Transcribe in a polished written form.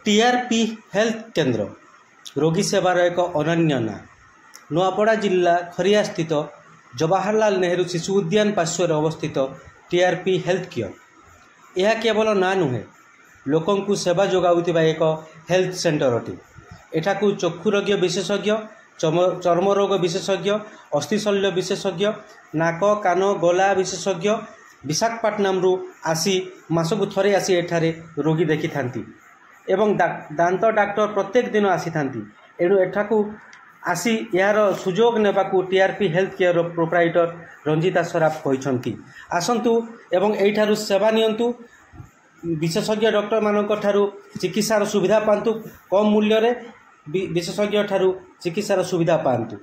TRP health केन्द्र रोगी सेवार एक अनन्य ना नुआपड़ा जिला खरिया स्थित जवाहरलाल नेहरू शिशु उद्यान पार्श्वर अवस्थित टीआरपी हेल्थ केयर यह केवल ना नुहे लोकंकु सेवा जोगाउतिबा एक हेल्थ सेंटर अटे। एठाकु चक्षुरोग विशेषज्ञ, चर्म रोग विशेषज्ञ, अस्थिशल्य विशेषज्ञ, नाक कान गला विशेषज्ञ विशाखापट्टनम आसी मासकु थरे आसी एठारे रोगी देखि थांती एवं दांत डाक्टर प्रत्येक दिन आसी थांती। एणु एठाकु आसी यार सुजोग नेबाकु TRP health care proprietor Ranjita Saraf कहते आसंतु एवं एठारु सेवा नियंतु विशेषज्ञ डॉक्टर मानक ठारू चिकित्सार सुविधा पांतु कम मूल्य रे विशेषज्ञ ठारू चिकित्सार सुविधा पांतु।